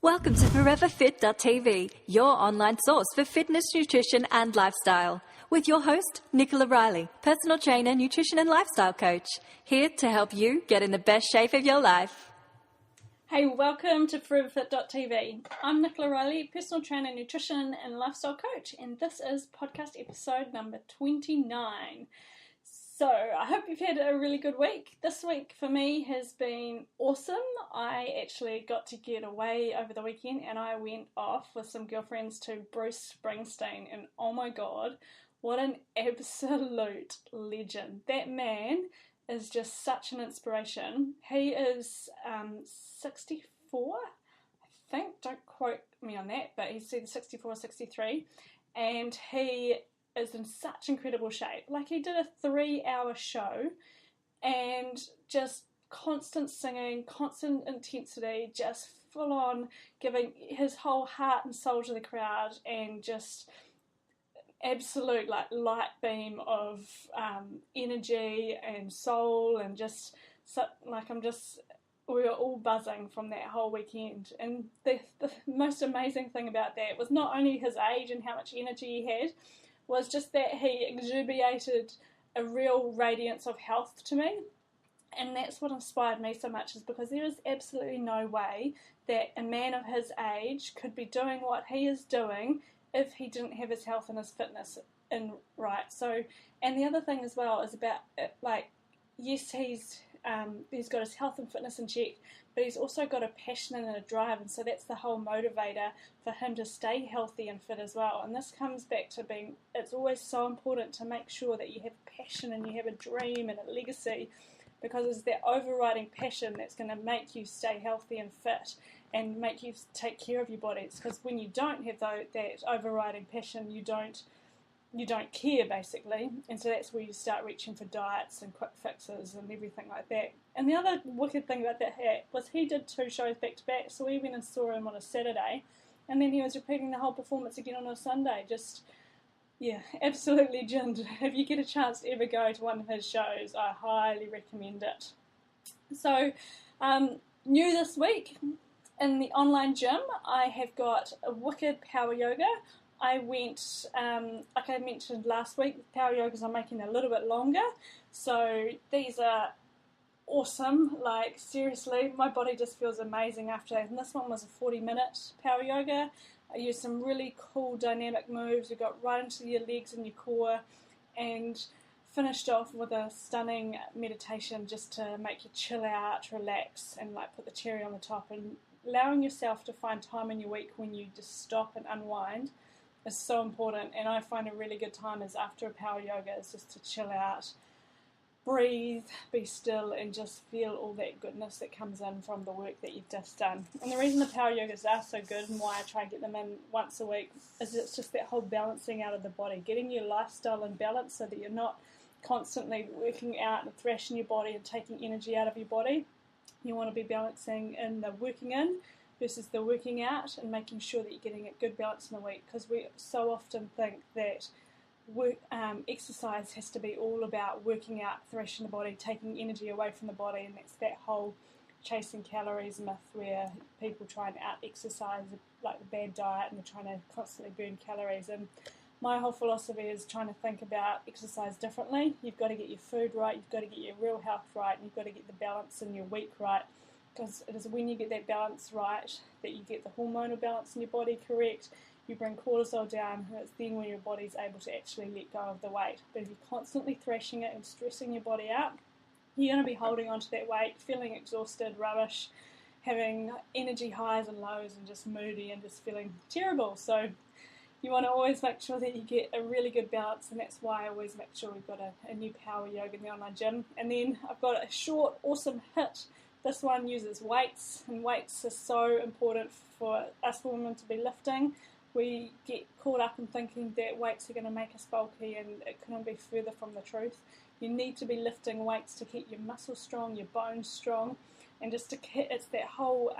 Welcome to ForeverFit.tv, your online source for fitness, nutrition and lifestyle. With your host, Nicola Riley, personal trainer, nutrition and lifestyle coach, here to help you get in the best shape of your life. Hey, welcome to ForeverFit.tv. I'm Nicola Riley, personal trainer, nutrition and lifestyle coach, and this is podcast episode number 29. So, I hope you've had a really good week. This week for me has been awesome. I actually got to get away over the weekend and I went off with some girlfriends to Bruce Springsteen, and oh my god, what an absolute legend. That man is just such an inspiration. He is 64, I think, don't quote me on that, but he's either 64 or 63, and he is in such incredible shape. Like, he did a 3-hour show and just constant singing, constant intensity, just full on giving his whole heart and soul to the crowd, and just absolute light beam of energy and soul, and just we were all buzzing from that whole weekend. And the most amazing thing about that was not only his age and how much energy he had, was just that he exuberate a real radiance of health to me. And that's what inspired me so much, is because there is absolutely no way that a man of his age could be doing what he is doing if he didn't have his health and his fitness in right. So, and the other thing as well is about, yes, he's got his health and fitness in check, but he's also got a passion and a drive, and so that's the whole motivator for him to stay healthy and fit as well. And this comes back to it's always so important to make sure that you have passion and you have a dream and a legacy, because it's that overriding passion that's going to make you stay healthy and fit and make you take care of your body. It's because when you don't have that overriding passion, you don't care, basically, and so that's where you start reaching for diets and quick fixes and everything like that. And the other wicked thing about that was he did 2 shows back to back, so we went and saw him on a Saturday, and then he was repeating the whole performance again on a Sunday. Just, yeah, absolute legend. If you get a chance to ever go to one of his shows, I highly recommend it. So, new this week, in the online gym, I have got a wicked power yoga. I went, like I mentioned last week, power yogas are making a little bit longer, so these are awesome. Like, seriously, my body just feels amazing after that. And this one was a 40-minute power yoga. I used some really cool dynamic moves. We got right into your legs and your core, and finished off with a stunning meditation just to make you chill out, relax, and put the cherry on the top. And allowing yourself to find time in your week when you just stop and unwind is so important. And I find a really good time is after a power yoga is just to chill out, breathe, be still, and just feel all that goodness that comes in from the work that you've just done. And the reason the power yogas are so good, and why I try and get them in once a week, is it's just that whole balancing out of the body, getting your lifestyle in balance so that you're not constantly working out and thrashing your body and taking energy out of your body. You want to be balancing in the working in versus the working out, and making sure that you're getting a good balance in the week, because we so often think that exercise has to be all about working out, thrashing the body, taking energy away from the body, and that's that whole chasing calories myth where people try and out-exercise, like the bad diet, and they're trying to constantly burn calories. And my whole philosophy is trying to think about exercise differently. You've got to get your food right, you've got to get your real health right, and you've got to get the balance in your week right, because it is when you get that balance right that you get the hormonal balance in your body correct, you bring cortisol down, and it's then when your body's able to actually let go of the weight. But if you're constantly thrashing it and stressing your body out, you're going to be holding on to that weight, feeling exhausted, rubbish, having energy highs and lows, and just moody and just feeling terrible. So you want to always make sure that you get a really good balance, and that's why I always make sure we've got a new power yoga in the online gym. And then I've got a short, awesome HIIT. This one uses weights, and weights are so important for us women to be lifting. We get caught up in thinking that weights are going to make us bulky, and it couldn't be further from the truth. You need to be lifting weights to keep your muscles strong, your bones strong, and just to it's that whole,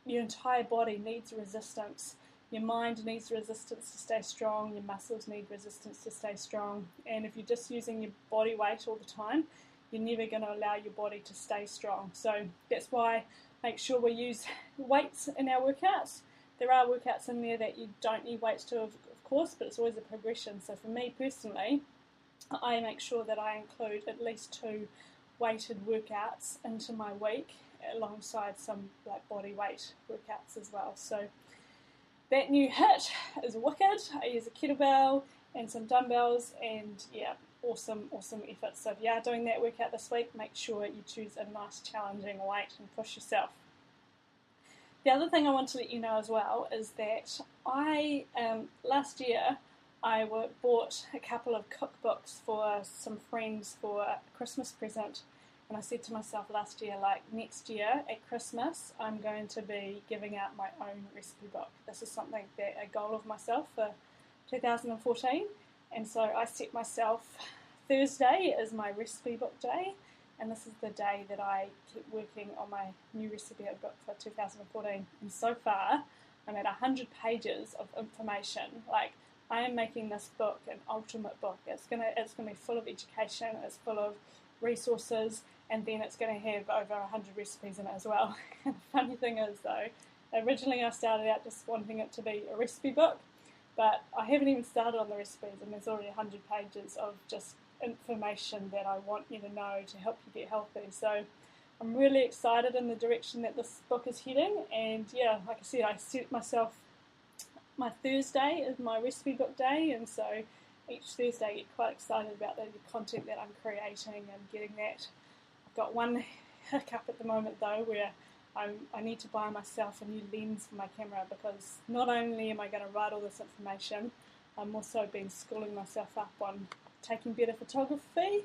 your entire body needs resistance. Your mind needs resistance to stay strong, your muscles need resistance to stay strong, and if you're just using your body weight all the time, you're never going to allow your body to stay strong. So that's why make sure we use weights in our workouts. There are workouts in there that you don't need weights to, of course, but it's always a progression. So for me personally, I make sure that I include at least 2 weighted workouts into my week alongside some like body weight workouts as well. So that new hit is wicked. I use a kettlebell and some dumbbells, and yeah, awesome effort. So if you are doing that workout this week, make sure you choose a nice challenging weight and push yourself. The other thing I want to let you know as well is that I last year I bought a couple of cookbooks for some friends for a Christmas present, and I said to myself last year, like, next year at Christmas I'm going to be giving out my own recipe book. This is something that a goal of myself for 2014, and so I set myself Thursday as my recipe book day, and this is the day that I keep working on my new recipe book for 2014. And so far I'm at 100 pages of information. Like, I am making this book an ultimate book. It's gonna be full of education, it's full of resources, and then it's going to have over 100 recipes in it as well. And the funny thing is though, originally I started out just wanting it to be a recipe book, but I haven't even started on the recipes, and there's already 100 pages of just information that I want you to know to help you get healthy. So I'm really excited in the direction that this book is heading, and yeah, like I said, I set myself my Thursday is my recipe book day, and so each Thursday I get quite excited about the content that I'm creating and getting that. I've got one hiccup at the moment though, where I need to buy myself a new lens for my camera, because not only am I going to write all this information, I'm also been schooling myself up on taking better photography,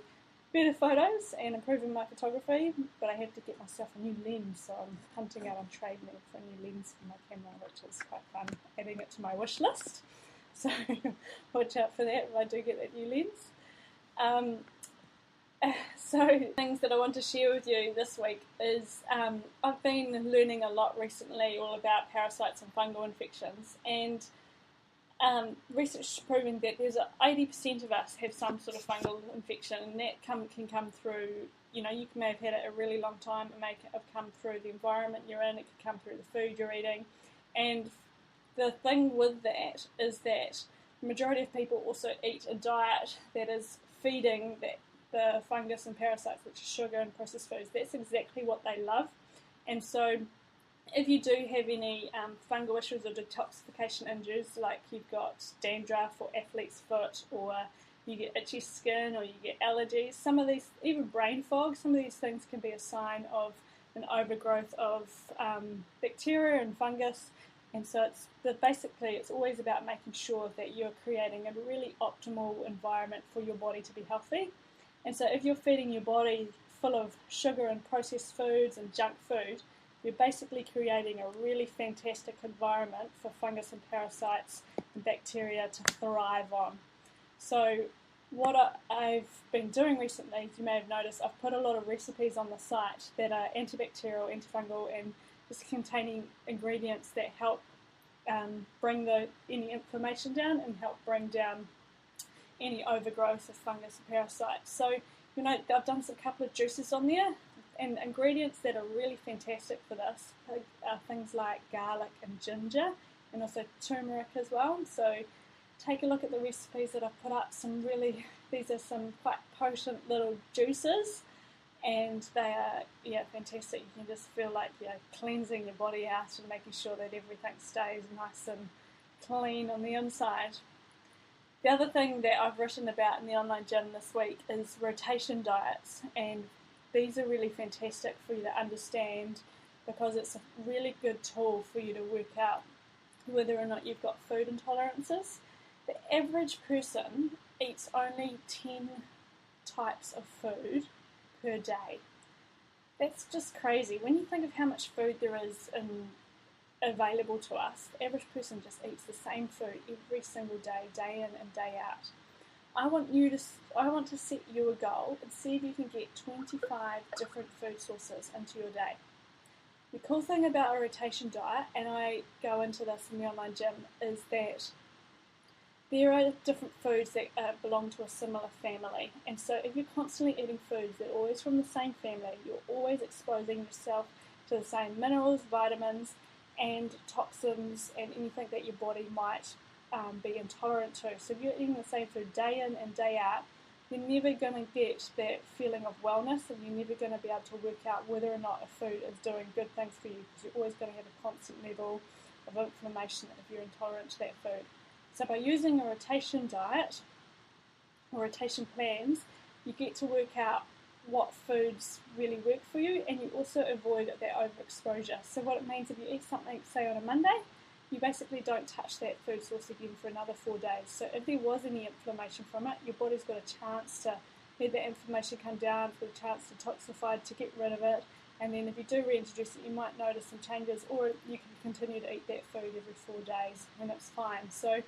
better photos, and improving my photography, but I have to get myself a new lens, so I'm hunting out on TradeMe for a new lens for my camera, which is quite fun, adding it to my wish list. So watch out for that if I do get that new lens. So things that I want to share with you this week is I've been learning a lot recently all about parasites and fungal infections, and research has proven that there's 80% of us have some sort of fungal infection, and that can come through, you may have had it a really long time, it may have come through the environment you're in, it could come through the food you're eating, and the thing with that is that the majority of people also eat a diet that is feeding the fungus and parasites, which is sugar and processed foods. That's exactly what they love. And so if you do have any fungal issues or detoxification injuries, like you've got dandruff or athlete's foot, or you get itchy skin, or you get allergies, some of these, even brain fog, some of these things can be a sign of an overgrowth of bacteria and fungus. And so it's always about making sure that you're creating a really optimal environment for your body to be healthy. And so if you're feeding your body full of sugar and processed foods and junk food, you're basically creating a really fantastic environment for fungus and parasites and bacteria to thrive on. So what I've been doing recently, you may have noticed, I've put a lot of recipes on the site that are antibacterial, antifungal, and just containing ingredients that help bring any inflammation down and help bring down any overgrowth of fungus and parasites. So, I've done a couple of juices on there, and ingredients that are really fantastic for this are things like garlic and ginger, and also turmeric as well. So take a look at the recipes that I've put up. These are some quite potent little juices, and they are fantastic. You can just feel like you're cleansing your body out and making sure that everything stays nice and clean on the inside. The other thing that I've written about in the online gym this week is rotation diets, and these are really fantastic for you to understand, because it's a really good tool for you to work out whether or not you've got food intolerances. The average person eats only 10 types of food per day. That's just crazy. When you think of how much food there is available to us, the average person just eats the same food every single day, day in and day out. I want to set you a goal and see if you can get 25 different food sources into your day. The cool thing about a rotation diet, and I go into this in the online gym, is that there are different foods that belong to a similar family, and so if you're constantly eating foods that are always from the same family, you're always exposing yourself to the same minerals, vitamins, and toxins, and anything that your body might be intolerant to. So if you're eating the same food day in and day out, you're never going to get that feeling of wellness, and you're never going to be able to work out whether or not a food is doing good things for you, because you're always going to have a constant level of inflammation if you're intolerant to that food. So by using a rotation diet or rotation plans, you get to work out what foods really work for you, and you also avoid that overexposure. So what it means, if you eat something, say on a Monday, you basically don't touch that food source again for another 4 days. So if there was any inflammation from it, your body's got a chance to let that inflammation come down, for a chance to toxify, to get rid of it. And then if you do reintroduce it, you might notice some changes, or you can continue to eat that food every 4 days and it's fine. So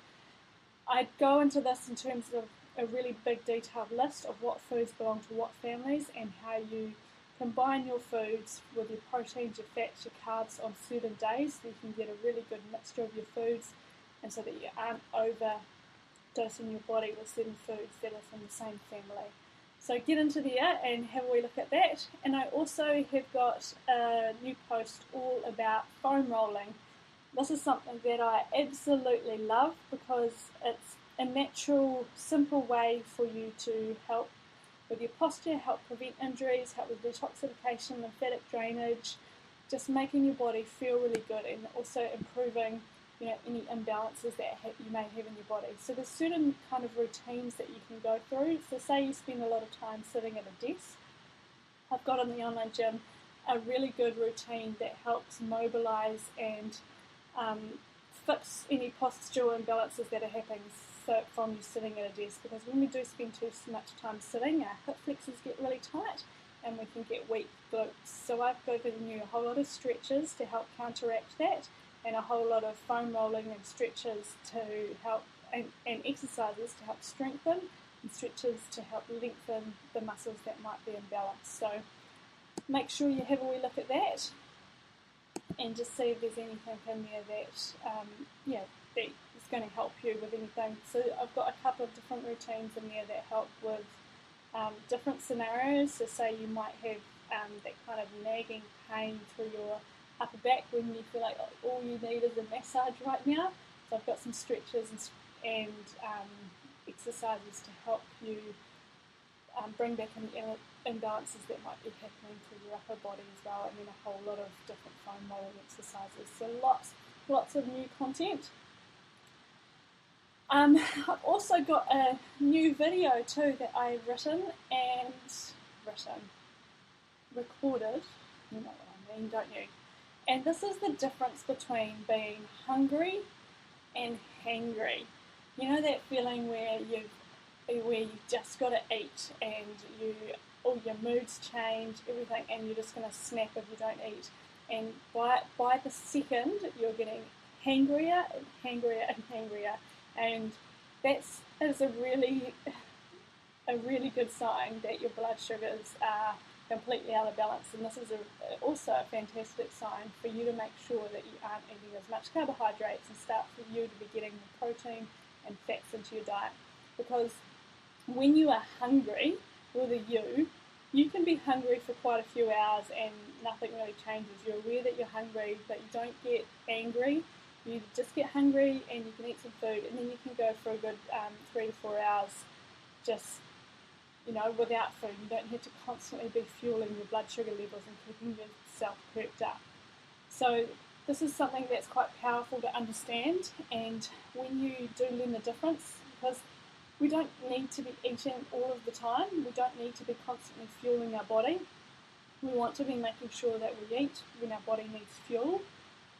I'd go into this in terms of a really big detailed list of what foods belong to what families, and how you combine your foods with your proteins, your fats, your carbs on certain days, so you can get a really good mixture of your foods, and so that you aren't overdosing your body with certain foods that are from the same family. So get into there and have a wee look at that. And I also have got a new post all about foam rolling. This is something that I absolutely love, because it's a natural, simple way for you to help with your posture, help prevent injuries, help with detoxification, lymphatic drainage, just making your body feel really good, and also improving, any imbalances that you may have in your body. So there's certain kind of routines that you can go through. So say you spend a lot of time sitting at a desk. I've got in the online gym a really good routine that helps mobilize and fix any postural imbalances that are happening from you sitting at a desk, because when we do spend too much time sitting, our hip flexors get really tight and we can get weak glutes. So I've given you a whole lot of stretches to help counteract that, and a whole lot of foam rolling and stretches to help, and exercises to help strengthen, and stretches to help lengthen the muscles that might be imbalanced. So make sure you have a wee look at that, and just see if there's anything in there that that is going to help you with anything. So I've got a couple of different routines in there that help with different scenarios. So say you might have that kind of nagging pain through your upper back when you feel like all you need is a massage right now. So I've got some stretches and exercises to help you bring back any imbalances that might be happening to your upper body as well, and then a whole lot of different foam rolling exercises. So lots of new content. I've also got a new video too that I've recorded. You know what I mean, don't you? And this is the difference between being hungry and hangry. You know that feeling where you just got to eat, and all your moods change, everything, and you're just going to snap if you don't eat. And by the second, you're getting hangrier and hangrier and hangrier, and that is a really good sign that your blood sugars are completely out of balance. And this is also a fantastic sign for you to make sure that you aren't eating as much carbohydrates, and start for you to be getting the protein and fats into your diet. Because when you are hungry, whether you can be hungry for quite a few hours and nothing really changes. You're aware that you're hungry, but you don't get angry. You just get hungry and you can eat some food, and then you can go for a good 3 to 4 hours just, without food. You don't have to constantly be fueling your blood sugar levels and keeping yourself perked up. So this is something that's quite powerful to understand, and when you do learn the difference, because we don't need to be eating all of the time. We don't need to be constantly fueling our body. We want to be making sure that we eat when our body needs fuel,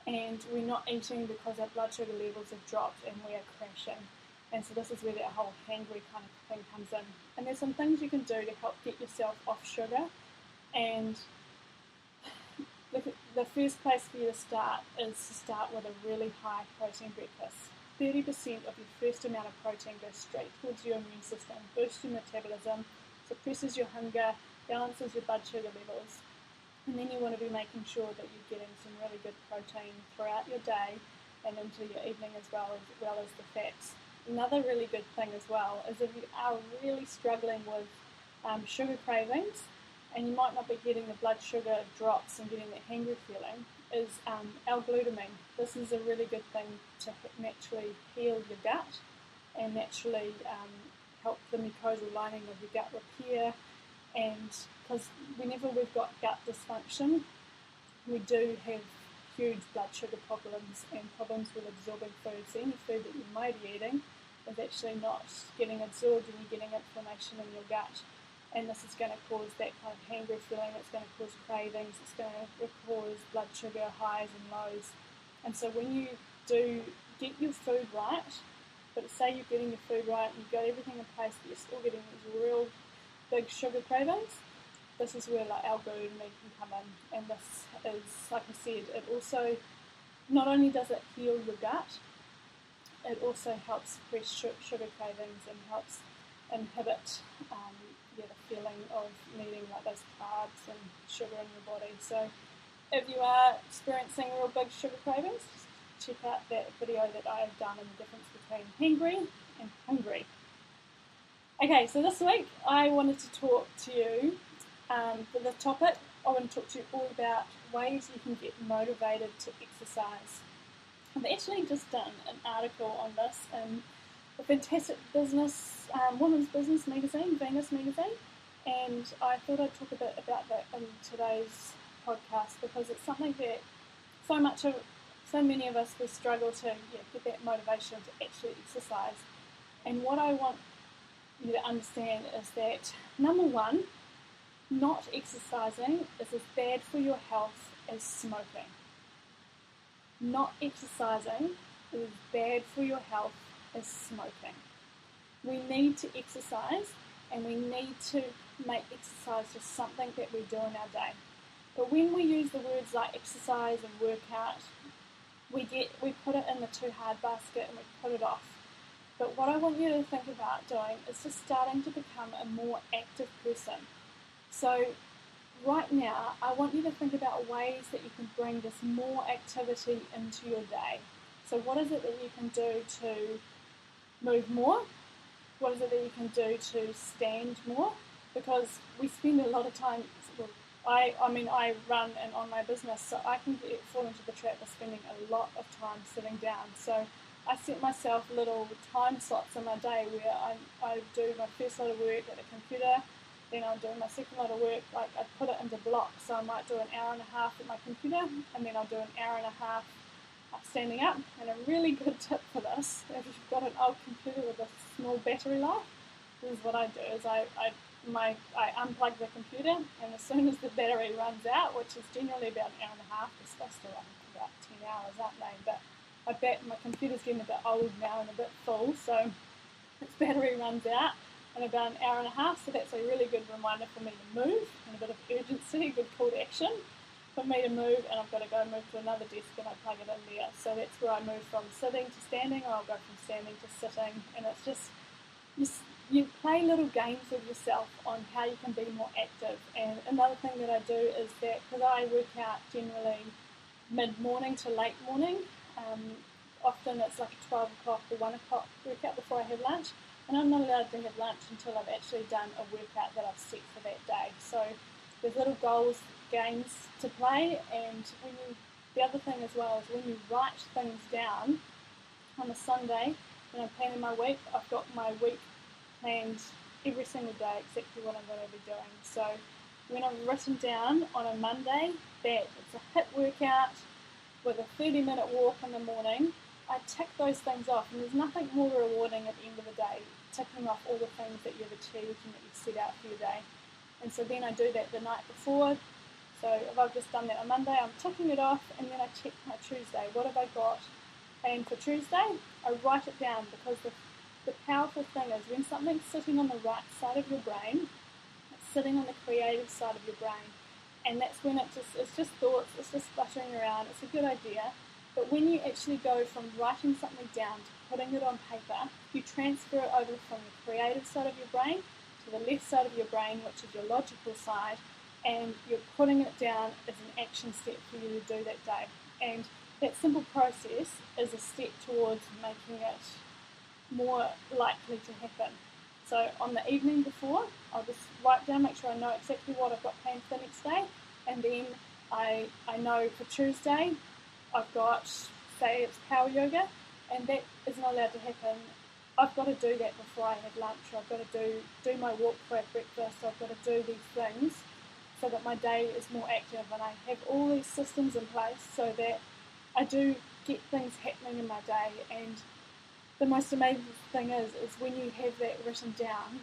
and we're not eating because our blood sugar levels have dropped and we are crashing. And so this is where that whole hangry kind of thing comes in. And there's some things you can do to help get yourself off sugar. And the first place for you to start is to start with a really high protein breakfast. 30% of your first amount of protein goes straight towards your immune system, boosts your metabolism, suppresses your hunger, balances your blood sugar levels. And then you want to be making sure that you're getting some really good protein throughout your day and into your evening as well as the fats. another really good thing as well is if you are really struggling with sugar cravings, and you might not be getting the blood sugar drops and getting that hangry feeling, is L-glutamine. This is a really good thing to naturally heal your gut and naturally help the mucosal lining of your gut repair. And because whenever we've got gut dysfunction, we do have huge blood sugar problems and problems with absorbing food. So any food that you may be eating is actually not getting absorbed, and you're getting inflammation in your gut. And this is going to cause that kind of hangry feeling, it's going to cause cravings, it's going to cause blood sugar highs and lows. And so when you do get your food right, but say you're getting your food right and you've got everything in place, but you're still getting these real big sugar cravings, this is where like L-glutamine can come in. And this is, like I said, it also, not only does it heal your gut, it also helps suppress sugar cravings and helps inhibit the feeling of needing like those carbs and sugar in your body. So if you are experiencing real big sugar cravings, check out that video that I have done on the difference between hangry and hungry. Okay, so this week I wanted to talk to you for the topic. I want to talk to you all about ways you can get motivated to exercise. I've actually just done an article on this in a fantastic business, women's business magazine, Venus magazine, and I thought I'd talk a bit about that in today's podcast because it's something that so many of us will struggle to get that motivation to actually exercise. And what I want you to understand is that, number one, not exercising is as bad for your health as smoking. Not exercising is as bad for your health as smoking. We need to exercise, and we need to make exercise just something that we do in our day. But when we use the words like exercise and workout, we put it in the too hard basket and we put it off. But what I want you to think about doing is just starting to become a more active person. So right now, I want you to think about ways that you can bring this more activity into your day. So what is it that you can do to move more? What is it that you can do to stand more? Because we spend a lot of time, I run an online business, so I can fall into the trap of spending a lot of time sitting down. So I set myself little time slots in my day where I do my first lot of work at a computer, then I'll do my second lot of work, like I put it into blocks. So I might do an hour and a half at my computer, and then I'll do an hour and a half standing up. And a really good tip for this, if you've got an old computer with a small battery life, is what I do is I unplug the computer, and as soon as the battery runs out, which is generally about an hour and a half, it's supposed to run about 10 hours, aren't they? But I bet my computer's getting a bit old now and a bit full, so its battery runs out in about an hour and a half, so that's a really good reminder for me to move, and a bit of urgency, a good call to action for me to move, and I've got to go move to another desk and I plug it in there. So that's where I move from sitting to standing, or I'll go from standing to sitting, and it's just you play little games with yourself on how you can be more active. And another thing that I do is that, because I work out generally mid-morning to late morning, often it's like a 12 o'clock or 1 o'clock workout before I have lunch, and I'm not allowed to have lunch until I've actually done a workout that I've set for that day. So there's little goals, games to play, and the other thing as well is when you write things down on a Sunday, when I'm planning my week, I've got my week planned every single day exactly what I'm going to be doing. So when I've written down on a Monday that it's a HIIT workout with a 30-minute walk in the morning, I tick those things off, and there's nothing more rewarding at the end of the day, ticking off all the things that you've achieved and that you've set out for your day. And so then I do that the night before. So if I've just done that on Monday, I'm ticking it off, and then I check my Tuesday. What have I got planned for Tuesday? I write it down, because the powerful thing is when something's sitting on the right side of your brain, it's sitting on the creative side of your brain. And that's when it's just thoughts, it's just fluttering around, it's a good idea. But when you actually go from writing something down to putting it on paper, you transfer it over from the creative side of your brain to the left side of your brain, which is your logical side, and you're putting it down as an action step for you to do that day. And that simple process is a step towards making it more likely to happen. So on the evening before, I'll just write down, make sure I know exactly what I've got planned for the next day, and then I know for Tuesday I've got, say it's power yoga, and that is not allowed to happen. I've got to do that before I have lunch, or I've got to do my walk for breakfast, I've got to do these things so that my day is more active, and I have all these systems in place so that I do get things happening in my day. And the most amazing thing is when you have that written down,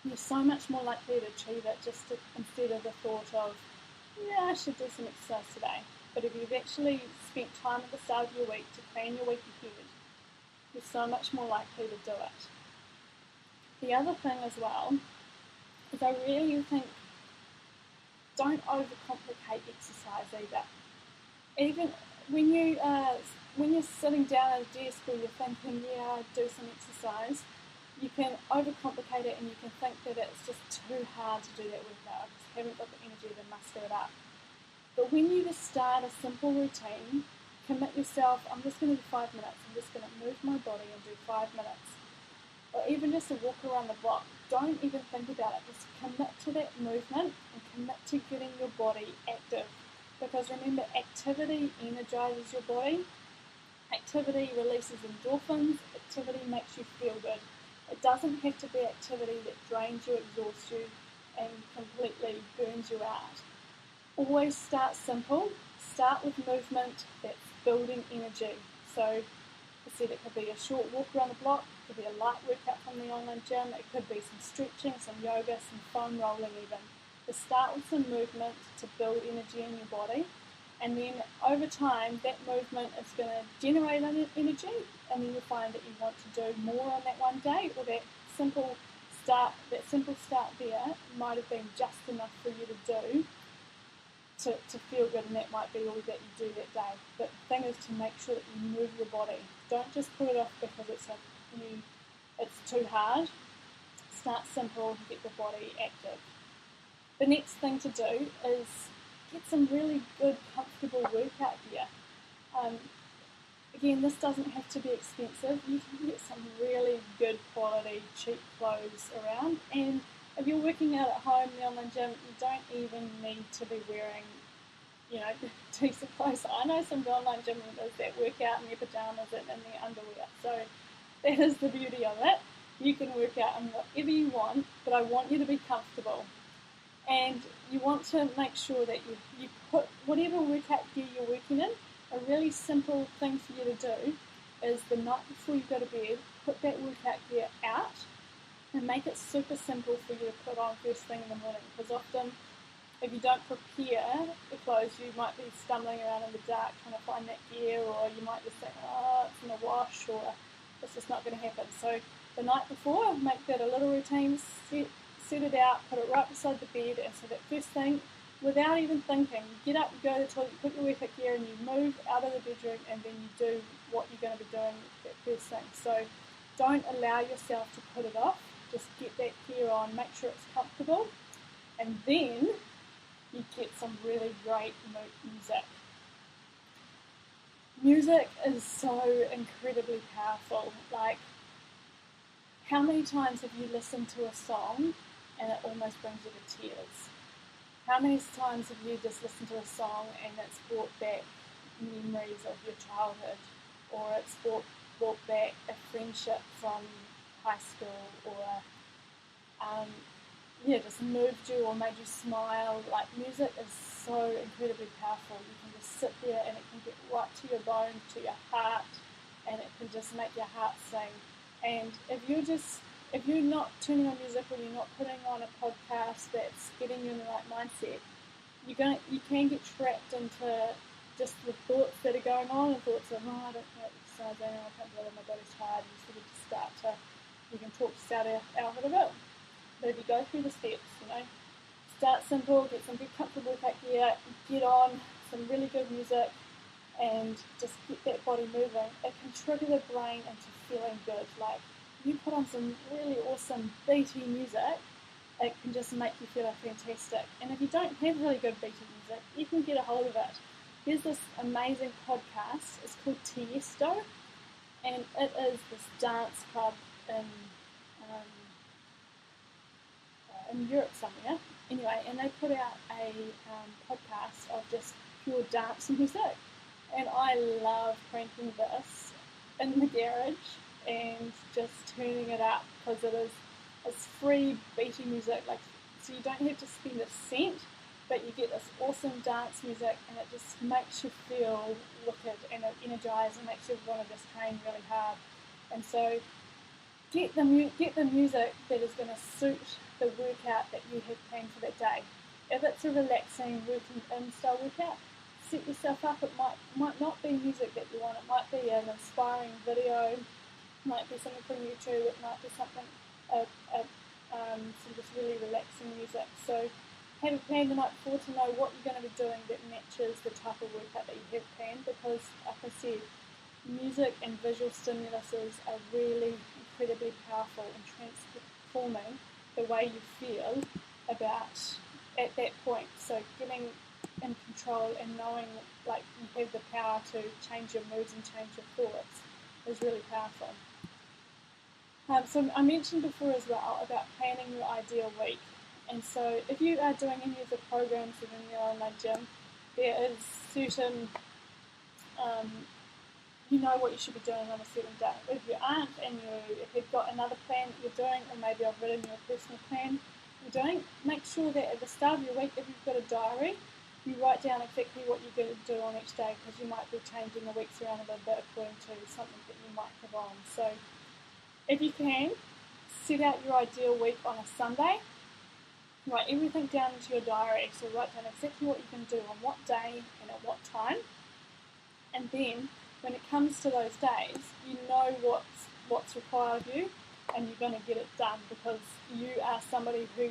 you're so much more likely to achieve it, instead of the thought of, yeah, I should do some exercise today. But if you've actually spent time at the start of your week to plan your week ahead, you're so much more likely to do it. The other thing as well is I really think, don't overcomplicate exercise either. Even when you're sitting down at a desk or you're thinking, yeah, I'd do some exercise, you can overcomplicate it and you can think that it's just too hard to do that workout. I just haven't got the energy to muster it up. But when you just start a simple routine, commit yourself, I'm just going to do 5 minutes, I'm just going to move my body and do 5 minutes. Or even just a walk around the block. Don't even think about it. Just commit to that movement and commit to getting your body active. Because remember, activity energizes your body. Activity releases endorphins. Activity makes you feel good. It doesn't have to be activity that drains you, exhausts you, and completely burns you out. Always start simple. Start with movement that's building energy. So, I said it could be a short walk around the block, it could be a light workout from the online gym, it could be some stretching, some yoga, some foam rolling even. Just start with some movement to build energy in your body, and then over time that movement is going to generate energy, and then you'll find that you want to do more on that one day, or that simple start there might have been just enough for you to do to feel good, and that might be all that you do that day. But the thing is to make sure that you move your body. Don't just put it off because it's too hard. Start simple, get your body active. The next thing to do is get some really good, comfortable workout gear. Again, this doesn't have to be expensive. You can get some really good quality, cheap clothes around. And if you're working out at home in the online gym, you don't even need to be wearing, decent clothes. I know some online gym members that work out in their pajamas and in their underwear. So that is the beauty of it. You can work out in whatever you want, but I want you to be comfortable. And you want to make sure that you put whatever workout gear you're working in. A really simple thing for you to do is the night before you go to bed, put that workout gear out and make it super simple for you to put on first thing in the morning. Because often, if you don't prepare the clothes, you might be stumbling around in the dark trying to find that gear, or you might just think, oh, it's in the wash, or it's just not going to happen. So the night before, make that a little routine, set it out, put it right beside the bed, and so that first thing, without even thinking, you get up, you go to the toilet, you put your workout gear, and you move out of the bedroom, and then you do what you're going to be doing that first thing. So don't allow yourself to put it off. Just get that gear on, make sure it's comfortable, and then you get some really great music. Music is so incredibly powerful. Like, how many times have you listened to a song and it almost brings you to tears? How many times have you just listened to a song and it's brought back memories of your childhood, or it's brought back a friendship from high school, or just moved you or made you smile? Like, music is so incredibly powerful. You can just sit there and it can get right to your bones, to your heart, and it can just make your heart sing. And if you're not turning on music, or you're not putting on a podcast that's getting you in the right mindset, you can get trapped into just the thoughts that are going on, and thoughts of, I don't know exercise, I can't do it, my body's tired, and you sort of just you can talk yourself out of it. But if you go through the steps, start simple, get some good comfortable workout gear, get on some really good music, and just get that body moving, it can trigger the brain into feeling good. Like, you put on some really awesome beaty music, it can just make you feel fantastic. And if you don't have really good beaty music, you can get a hold of it. There's this amazing podcast, it's called Tiesto, and it is this dance club um, in Europe somewhere. Anyway, and they put out a podcast of just pure dance music, and I love cranking this in the garage and just turning it up because it's free beaty music, like, so you don't have to spend a cent, but you get this awesome dance music, and it just makes you feel wicked, and it energises and makes you want to just train really hard. And so get the music that is going to suit the workout that you have planned for that day. If it's a relaxing working in style workout, set yourself up. It might not be music that you want. It might be an inspiring video. It might be something from YouTube. It might be something some just really relaxing music. So have a plan the night before to know what you're going to be doing that matches the type of workout that you have planned, because, like I said, music and visual stimuluses are really incredibly powerful in transforming the way you feel about at that point. So getting in control and knowing like you have the power to change your moods and change your thoughts is really powerful. So I mentioned before as well about planning your ideal week. And so if you are doing any of the programs within your online gym, there is certain you know what you should be doing on a certain day. If you aren't, and if you've got another plan that you're doing, or maybe I've written your personal plan you're doing, make sure that at the start of your week, if you've got a diary, you write down exactly what you're going to do on each day, because you might be changing the weeks around a little bit according to something that you might have on. So if you can, set out your ideal week on a Sunday, write everything down into your diary. So write down exactly what you can do on what day and at what time, and then when it comes to those days, you know what's required of you, and you're going to get it done, because you are somebody who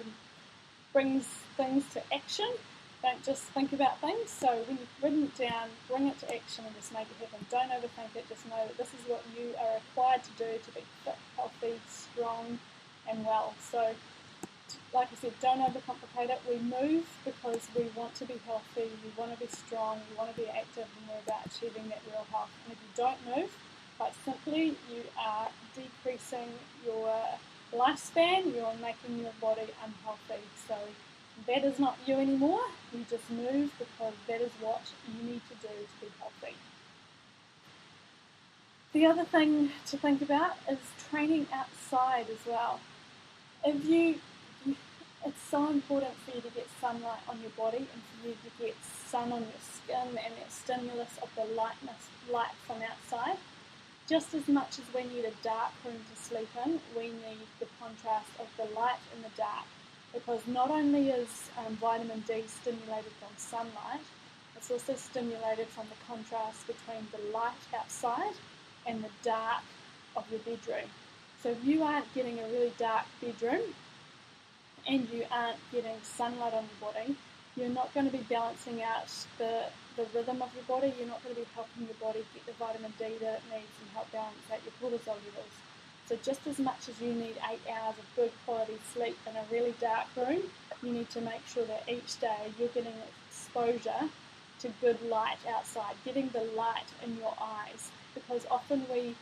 brings things to action. Don't just think about things. So when you've written it down, bring it to action and just make it happen. Don't overthink it. Just know that this is what you are required to do to be fit, healthy, strong, and well. So, like I said, don't overcomplicate it. We move because we want to be healthy, we want to be strong, we want to be active, and we're about achieving that real health. And if you don't move, quite simply, you are decreasing your lifespan, you're making your body unhealthy. So that is not you anymore. You just move because that is what you need to do to be healthy. The other thing to think about is training outside as well. It's so important for you to get sunlight on your body and for you to get sun on your skin and that stimulus of the light from outside. Just as much as we need a dark room to sleep in, we need the contrast of the light and the dark, because not only is vitamin D stimulated from sunlight, it's also stimulated from the contrast between the light outside and the dark of your bedroom. So if you aren't getting a really dark bedroom and you aren't getting sunlight on your body, you're not going to be balancing out the rhythm of your body. You're not going to be helping your body get the vitamin D that it needs and help balance out your cortisol levels. So just as much as you need 8 hours of good quality sleep in a really dark room, you need to make sure that each day you're getting exposure to good light outside, getting the light in your eyes, because often we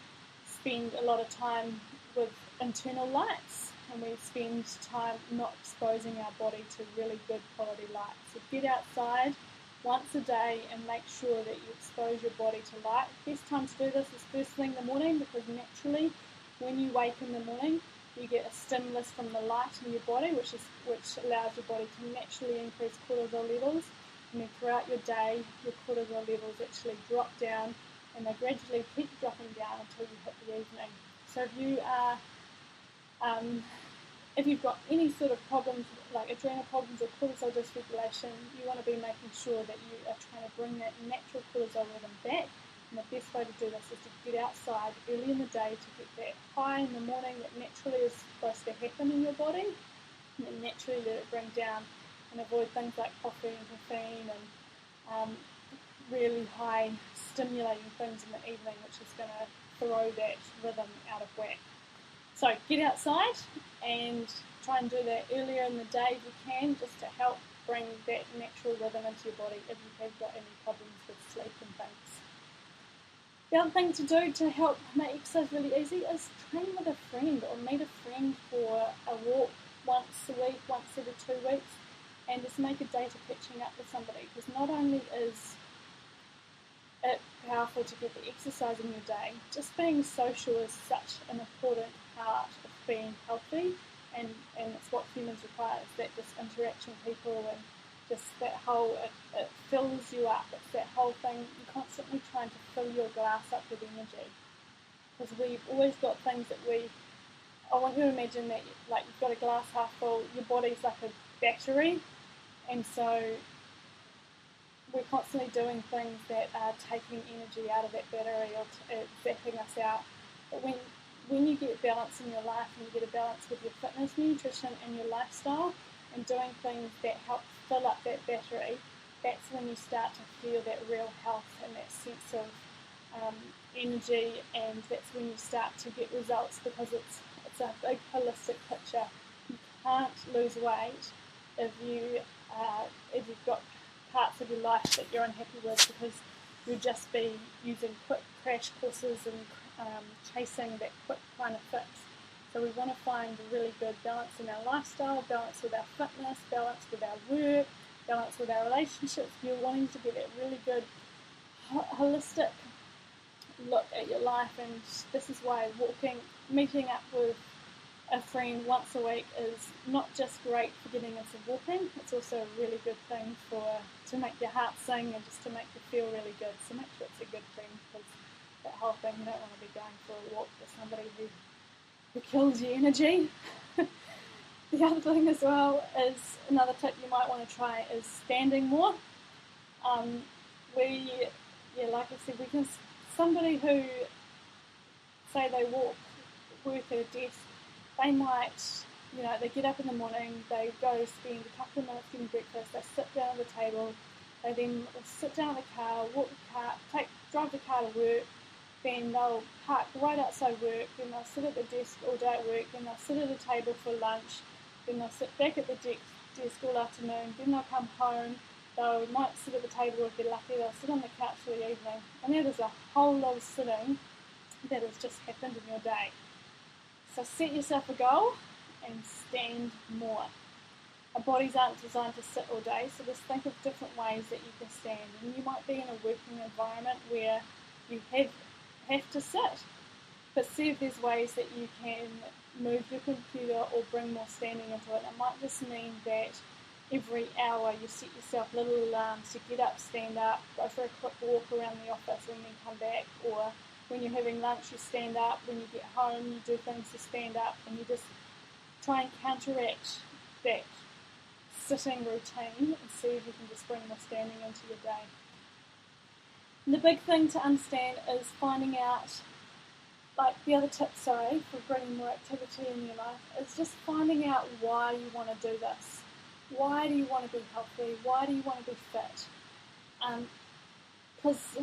spend a lot of time with internal lights and we spend time not exposing our body to really good quality light. So get outside once a day and make sure that you expose your body to light. Best time to do this is first thing in the morning, because naturally when you wake in the morning you get a stimulus from the light in your body, which allows your body to naturally increase cortisol levels, and then throughout your day your cortisol levels actually drop down, and they gradually keep dropping down until you hit the evening. So if you've got any sort of problems like adrenal problems or cortisol dysregulation, you want to be making sure that you are trying to bring that natural cortisol rhythm back. And the best way to do this is to get outside early in the day to get that high in the morning that naturally is supposed to happen in your body, and then naturally let it bring down, and avoid things like coffee and caffeine and really high stimulating things in the evening, which is going to throw that rhythm out of whack. So get outside and try and do that earlier in the day if you can, just to help bring that natural rhythm into your body if you have got any problems with sleep and things. The other thing to do to help make exercise really easy is train with a friend or meet a friend for a walk once a week, once every 2 weeks, and just make a date of catching up with somebody, because not only is it powerful to get the exercise in your day, just being social is such an important part of being healthy, and it's what humans require, is that just interaction with people, and just that whole, it fills you up. It's that whole thing, you're constantly trying to fill your glass up with energy, because we've always got things that I want you to imagine that like you've got a glass half full, your body's like a battery, and so we're constantly doing things that are taking energy out of that battery or zapping us out. But when you get balance in your life, and you get a balance with your fitness, nutrition, and your lifestyle, and doing things that help fill up that battery, that's when you start to feel that real health and that sense of energy, and that's when you start to get results, because it's a big holistic picture. You can't lose weight if you've got parts of your life that you're unhappy with, because you'll just be using quick crash courses and chasing that quick kind of fix. So we want to find a really good balance in our lifestyle, balance with our fitness, balance with our work, balance with our relationships. You're wanting to get a really good holistic look at your life, and this is why meeting up with a friend once a week is not just great for getting into walking, it's also a really good thing to make your heart sing and just to make you feel really good. So make sure it's a good friend, because that whole thing, you don't want to be going for a walk with somebody who kills your energy. The other thing as well is, another tip you might want to try is standing more. Like I said, somebody who, say they work at a desk, they might, they get up in the morning, they go spend a couple of minutes getting breakfast, they sit down at the table, they then sit down in the car, walk the car, drive the car to work, then they'll park right outside work, then they'll sit at the desk all day at work, then they'll sit at the table for lunch, then they'll sit back at the desk all afternoon, then they'll come home, they might sit at the table if they're lucky, they'll sit on the couch for the evening, and that is a whole lot of sitting that has just happened in your day. So set yourself a goal and stand more. Our bodies aren't designed to sit all day, so just think of different ways that you can stand. And you might be in a working environment where you have to sit, but see if there's ways that you can move your computer or bring more standing into it. It might just mean that every hour you set yourself little alarms to get up, stand up, go for a quick walk around the office and then come back, or when you're having lunch you stand up, when you get home you do things to stand up, and you just try and counteract that sitting routine and see if you can just bring more standing into your day. And the big thing to understand is finding out, like the other tip, for bringing more activity in your life, is just finding out why you want to do this. Why do you want to be healthy? Why do you want to be fit? Because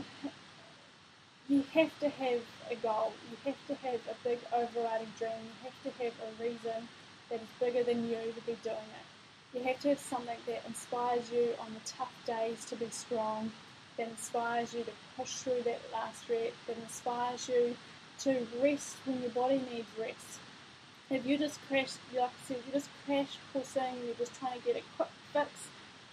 you have to have a goal. You have to have a big overriding dream. You have to have a reason that is bigger than you to be doing it. You have to have something that inspires you on the tough days to be strong, that inspires you to push through that last rep, that inspires you to rest when your body needs rest. If you just crash, like I said, you're just crash coursing, you're just trying to get a quick fix,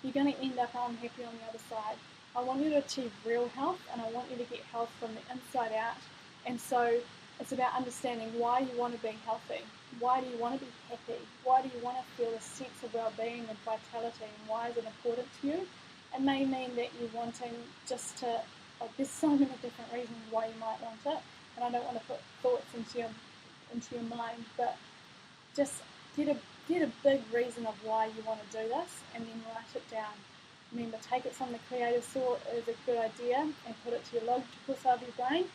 you're going to end up unhappy on the other side. I want you to achieve real health, and I want you to get health from the inside out. And so it's about understanding why you want to be healthy. Why do you want to be happy? Why do you want to feel a sense of well-being and vitality? And why is it important to you? It may mean that you're wanting just to, there's so many different reasons why you might want it, and I don't want to put thoughts into your mind, but just get a big reason of why you want to do this, and then write it down. Remember, take it from the creative thought is a good idea, and put it to your logical side of your brain,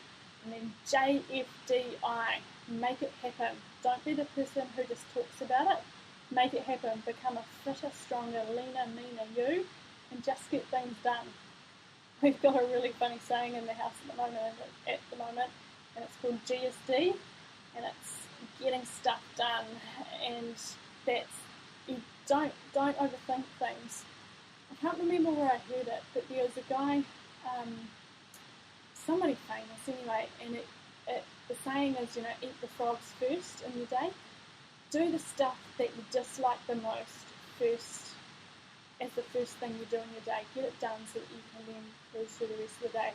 and then JFDI, make it happen. Don't be the person who just talks about it. Make it happen. Become a fitter, stronger, leaner, meaner you, and just get things done. We've got a really funny saying in the house at the moment, and it's called GSD, and it's getting stuff done, and that's, you don't overthink things. I can't remember where I heard it, but there was a guy somebody famous anyway, and the saying is, eat the frogs first in your day. Do the stuff that you dislike the most first, as the first thing you do in your day. Get it done so that you can then cruise through the rest of the day.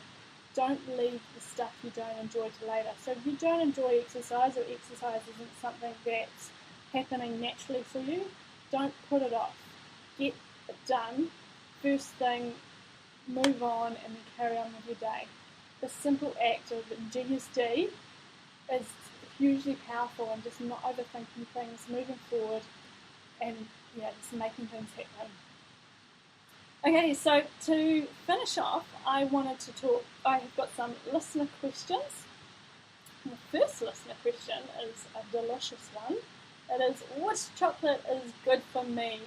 Don't leave the stuff you don't enjoy to later. So if you don't enjoy exercise, or exercise isn't something that's happening naturally for you, don't put it off. Get it done first thing, move on, and then carry on with your day. The simple act of ingenious D is hugely powerful, and just not overthinking things, moving forward, and just making things happen. Okay, so to finish off, I wanted to talk. I have got some listener questions. The first listener question is a delicious one. It is, which chocolate is good for me?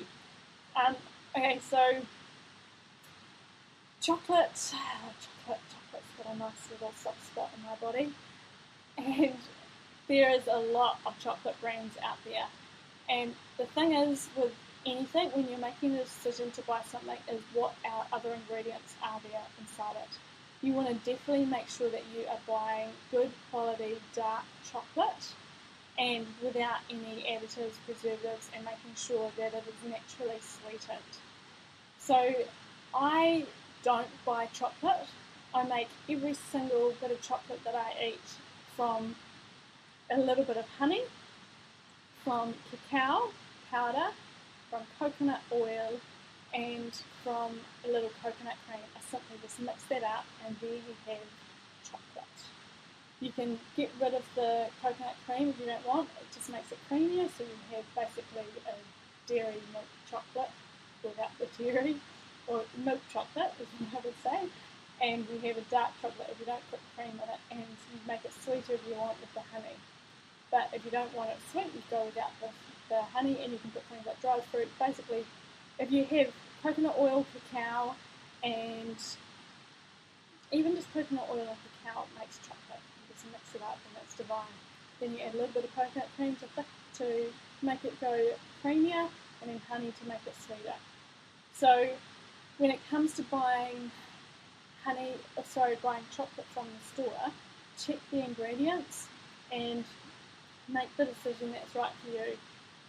Okay, so chocolate's got a nice little soft spot in my body, and there is a lot of chocolate brands out there. And the thing is, with anything, when you're making a decision to buy something, is what our other ingredients are there inside it. You want to definitely make sure that you are buying good quality dark chocolate, and without any additives, preservatives, and making sure that it is naturally sweetened. So I don't buy chocolate. I make every single bit of chocolate that I eat from a little bit of honey, from cacao powder, from coconut oil, and from a little coconut cream. I simply just mix that up, and there you have chocolate. You can get rid of the coconut cream if you don't want. It just makes it creamier, so you have basically a dairy milk chocolate without the dairy, or milk chocolate, as you would say. And you have a dark chocolate if you don't put cream in it, and you make it sweeter if you want with the honey. But if you don't want it sweet, you go without the honey, and you can put things like dried fruit. Basically, if you have coconut oil, cacao, and even just coconut oil and cacao, it makes chocolate. You just mix it up, and it's divine. Then you add a little bit of coconut cream to make it go creamier, and then honey to make it sweeter. So when it comes to buying chocolate from the store, check the ingredients and make the decision that's right for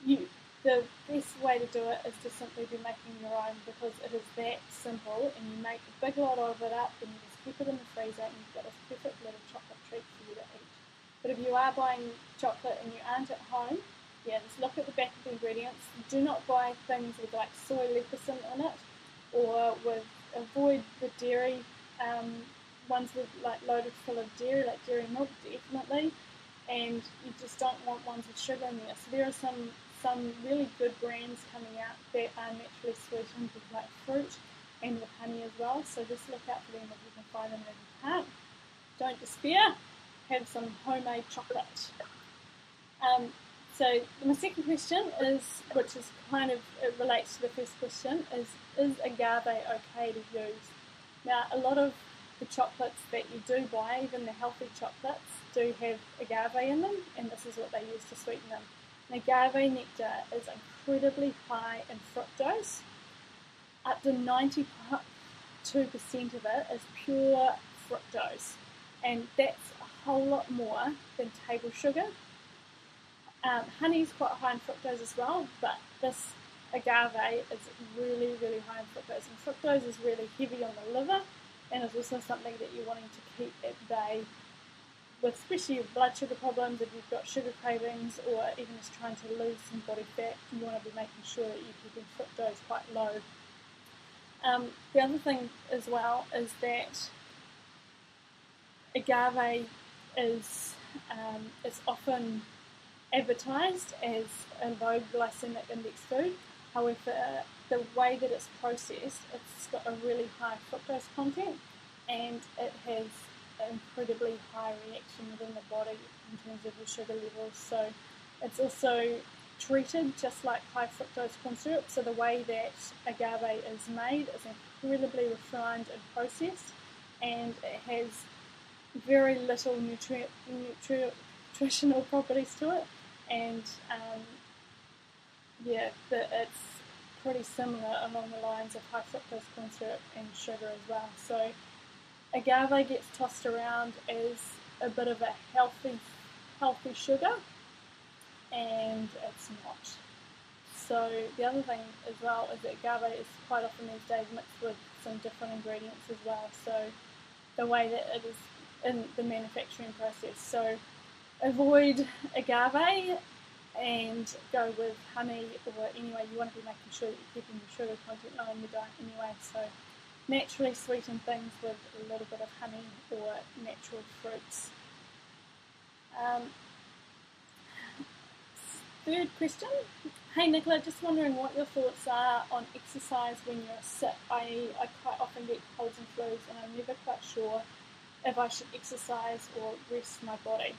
you. The best way to do it is to simply be making your own, because it is that simple, and you make a big lot of it up, and you just keep it in the freezer, and you've got this perfect little chocolate treat for you to eat. But if you are buying chocolate and you aren't at home, just look at the back of the ingredients. Do not buy things with like soy lecithin in it, or avoid the dairy ones with like loaded full of dairy, like dairy milk, definitely. And you just don't want ones with sugar in there. So there are some really good brands coming out that are naturally sweetened with like fruit and with honey as well. So just look out for them if you can find them. If you can't, don't despair. Have some homemade chocolate. So my second question is, which is kind of, it relates to the first question, is agave okay to use? Now, a lot of the chocolates that you do buy, even the healthy chocolates, do have agave in them, and this is what they use to sweeten them. And agave nectar is incredibly high in fructose. Up to 92% of it is pure fructose, and that's a whole lot more than table sugar. Honey is quite high in fructose as well, but this agave is really, really high in fructose, and fructose is really heavy on the liver, and it's also something that you're wanting to keep at bay, with especially with blood sugar problems. If you've got sugar cravings, or even just trying to lose some body fat, you want to be making sure that you're keeping fructose quite low. The other thing as well is that agave is it's often advertised as a low glycemic index food. However, the way that it's processed, it's got a really high fructose content, and it has an incredibly high reaction within the body in terms of your sugar levels. So it's also treated just like high fructose corn syrup. So the way that agave is made is incredibly refined and processed, and it has very little nutritional properties to it, and it's pretty similar along the lines of high fructose corn syrup and sugar as well. So Agave gets tossed around as a bit of a healthy sugar, and it's not. So the other thing as well is that agave is quite often these days mixed with some different ingredients as well. So the way that it is in the manufacturing process. So avoid agave and go with honey, or anyway, you want to be making sure that you're keeping your sugar content low in your diet anyway. So naturally sweeten things with a little bit of honey or natural fruits. Third question. Hey Nicola, just wondering what your thoughts are on exercise when you're sick. I quite often get colds and flus and I'm never quite sure if I should exercise or rest my body.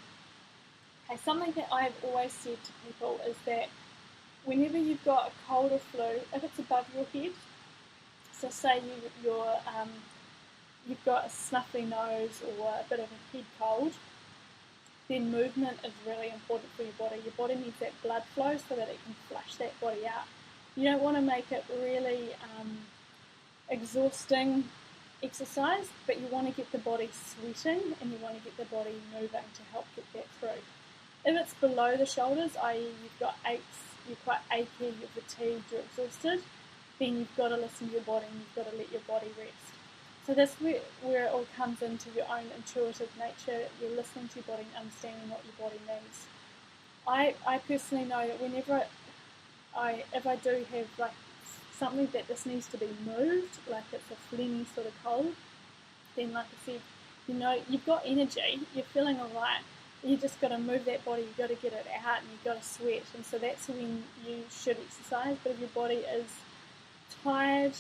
Okay, something that I've always said to people is that whenever you've got a cold or flu, if it's above your head, so say you've got a snuffly nose or a bit of a head cold, then movement is really important for your body. Your body needs that blood flow so that it can flush that body out. You don't want to make it really exhausting exercise, but you want to get the body sweating and you want to get the body moving to help get that through. If it's below the shoulders, i.e. you've got aches, you're quite achy, you're fatigued, you're exhausted, then you've got to listen to your body and you've got to let your body rest. So that's where it all comes into your own intuitive nature. You're listening to your body and understanding what your body needs. I personally know that whenever if I do have like something that just needs to be moved, like it's a phlegmy sort of cold, then like I said, you know, you've got energy, you're feeling alright, you just got to move that body, you've got to get it out and you've got to sweat, and so that's when you should exercise. But if your body is tired,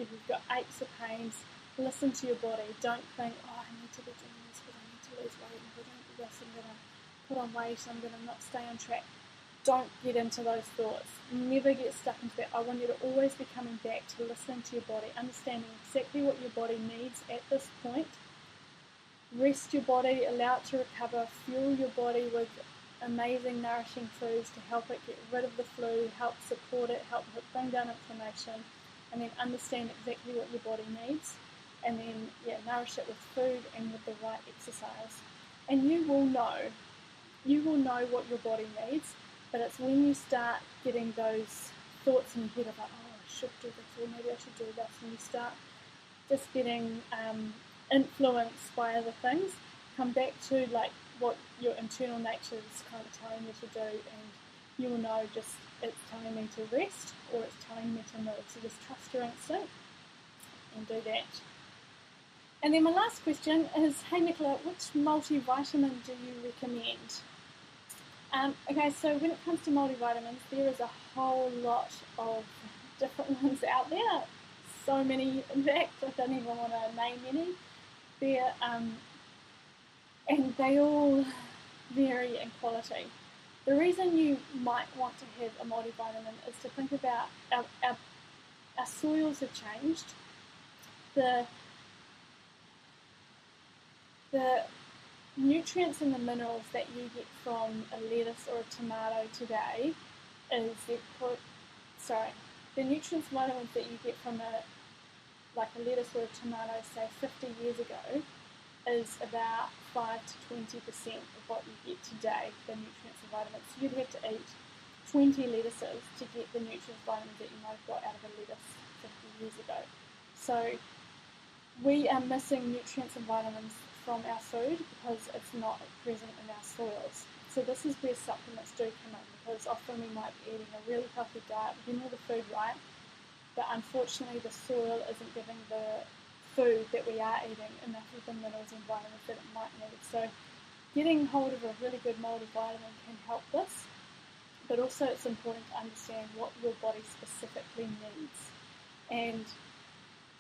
if you've got aches or pains, listen to your body. Don't think, oh, I need to be doing this because I need to lose weight, and if I don't do this, I'm going to put on weight, I'm going to not stay on track. Don't get into those thoughts. Never get stuck into that. I want you to always be coming back to listening to your body, understanding exactly what your body needs at this point. Rest your body, allow it to recover, fuel your body with amazing nourishing foods to help it get rid of the flu, help support it, help it bring down inflammation, and then understand exactly what your body needs, and then nourish it with food and with the right exercise. And you will know what your body needs, but it's when you start getting those thoughts in your head of like, oh, I should do this, or maybe I should do this, and you start just getting influenced by other things, come back to like what your internal nature is kind of telling you to do, and you will know just it's telling me to rest or it's telling me to move. So just trust your instinct and do that. And then my last question is, hey Nicola, which multivitamin do you recommend? Okay, so when it comes to multivitamins, there is a whole lot of different ones out there. So many, in fact, I don't even want to name any. There, and they all vary in quality. The reason you might want to have a multivitamin is to think about our soils have changed. The nutrients and the minerals that you get from a lettuce or a tomato today is the nutrients and vitamins that you get from a lettuce or a tomato, say 50 years ago, is about 5 to 20% of what you get today, the nutrients and vitamins. So you'd have to eat 20 lettuces to get the nutrients and vitamins that you might have got out of a lettuce 50 years ago. So we are missing nutrients and vitamins from our food because it's not present in our soils. So this is where supplements do come in, because often we might be eating a really healthy diet, getting all the food right, but unfortunately the soil isn't giving the food that we are eating enough of the minerals and vitamins that it might need. So getting hold of a really good multivitamin can help this, but also it's important to understand what your body specifically needs. And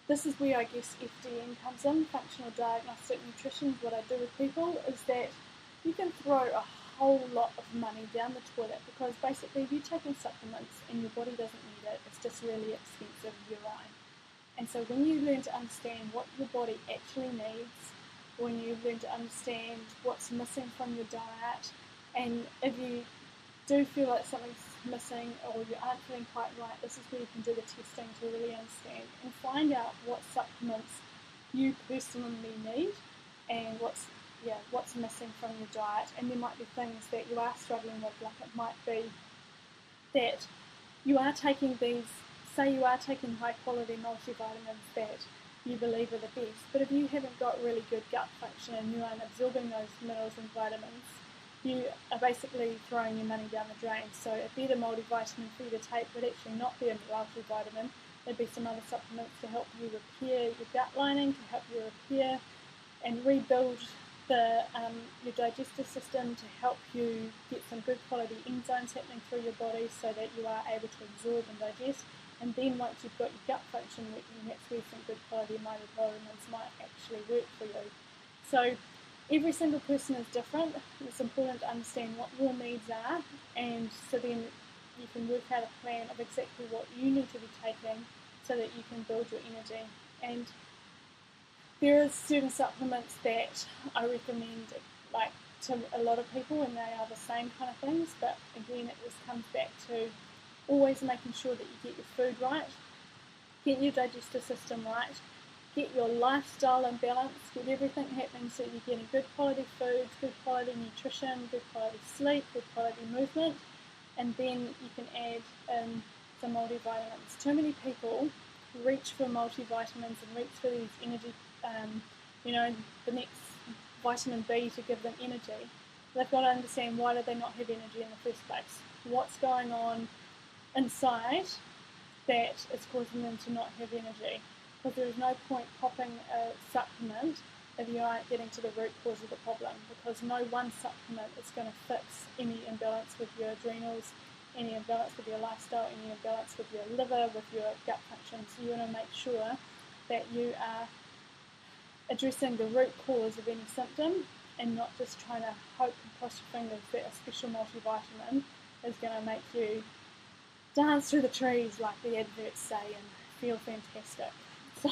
this is where I guess FDN comes in, functional diagnostic nutrition. What I do with people is that you can throw a whole lot of money down the toilet, because basically if you're taking supplements and your body doesn't need it, it's just really expensive urine. And so when you learn to understand what your body actually needs, when you learn to understand what's missing from your diet, and if you do feel like something's missing or you aren't feeling quite right, this is where you can do the testing to really understand and find out what supplements you personally need and what's missing from your diet. And there might be things that you are struggling with, like it might be that you are taking these, say you are taking high quality multivitamins that you believe are the best, but if you haven't got really good gut function and you aren't absorbing those minerals and vitamins, you are basically throwing your money down the drain. So a better multivitamin for you to take would actually not be a multivitamin. There'd be some other supplements to help you repair your gut lining, to help you repair and rebuild your digestive system, to help you get some good quality enzymes happening through your body so that you are able to absorb and digest. And then once you've got your gut function working, that's where some good quality multivitamins might actually work for you. So every single person is different. It's important to understand what your needs are, and so then you can work out a plan of exactly what you need to be taking so that you can build your energy. And there are certain supplements that I recommend, like, to a lot of people, and they are the same kind of things, but again it just comes back to always making sure that you get your food right, get your digestive system right, get your lifestyle in balance, get everything happening so you're getting good quality foods, good quality nutrition, good quality sleep, good quality movement, and then you can add in some multivitamins. Too many people reach for multivitamins and reach for these energy, the next vitamin B to give them energy. They've got to understand, why do they not have energy in the first place? What's going on inside that is causing them to not have energy? Because there is no point popping a supplement if you aren't getting to the root cause of the problem, because no one supplement is going to fix any imbalance with your adrenals, any imbalance with your lifestyle, any imbalance with your liver, with your gut function. So you want to make sure that you are addressing the root cause of any symptom and not just trying to hope and cross your fingers that a special multivitamin is going to make you dance through the trees like the adverts say and feel fantastic. So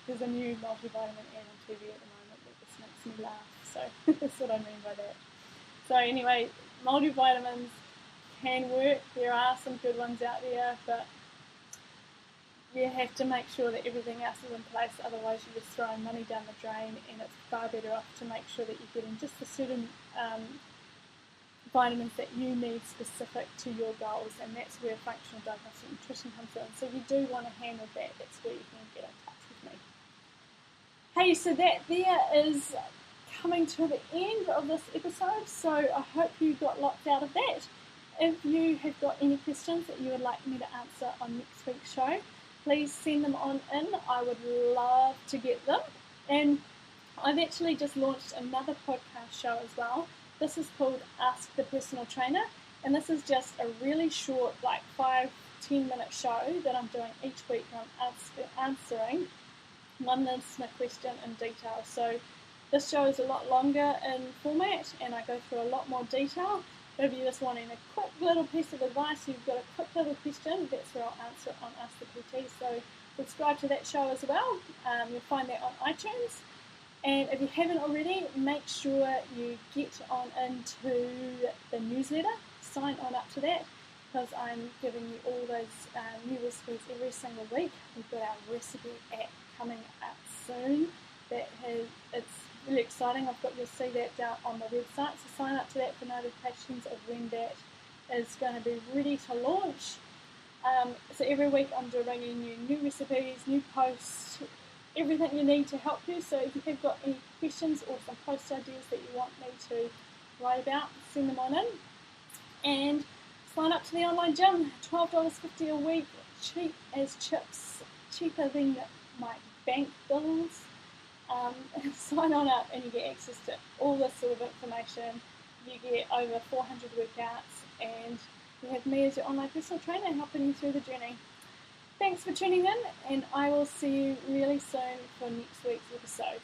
there's a new multivitamin ad on TV at the moment that just makes me laugh. So that's what I mean by that. So anyway, multivitamins can work. There are some good ones out there, but you have to make sure that everything else is in place, otherwise you're just throwing money down the drain, and it's far better off to make sure that you're getting just the certain vitamins that you need specific to your goals, and that's where functional diagnostic nutrition comes in. So if you do want to handle that, that's where you can get in touch with me. Hey, so that there is coming to the end of this episode, so I hope you got lots out of that. If you have got any questions that you would like me to answer on next week's show, please send them on in. I would love to get them. And I've actually just launched another podcast show as well. This is called Ask the Personal Trainer, and this is just a really short, like 5-10 minute show that I'm doing each week. I'm answering one listener question in detail. So this show is a lot longer in format, and I go through a lot more detail. But if you're just wanting a quick little piece of advice, you've got a quick little question, that's where I'll answer it on Ask the PT. So subscribe to that show as well. You'll find that on iTunes. And if you haven't already, make sure you get on into the newsletter, sign on up to that, because I'm giving you all those new recipes every single week. We've got our recipe app coming up soon. It's really exciting. You'll see that down on the website, so sign up to that for notifications of when that is going to be ready to launch. So every week I'm bringing you new recipes, new posts, everything you need to help you. So if you have got any questions or some post ideas that you want me to write about, send them on in. And sign up to the online gym, $12.50 a week, cheap as chips, cheaper than my bank bills. Sign on up and you get access to all this sort of information. You get over 400 workouts, and you have me as your online personal trainer helping you through the journey. Thanks for tuning in, and I will see you really soon for next week's episode.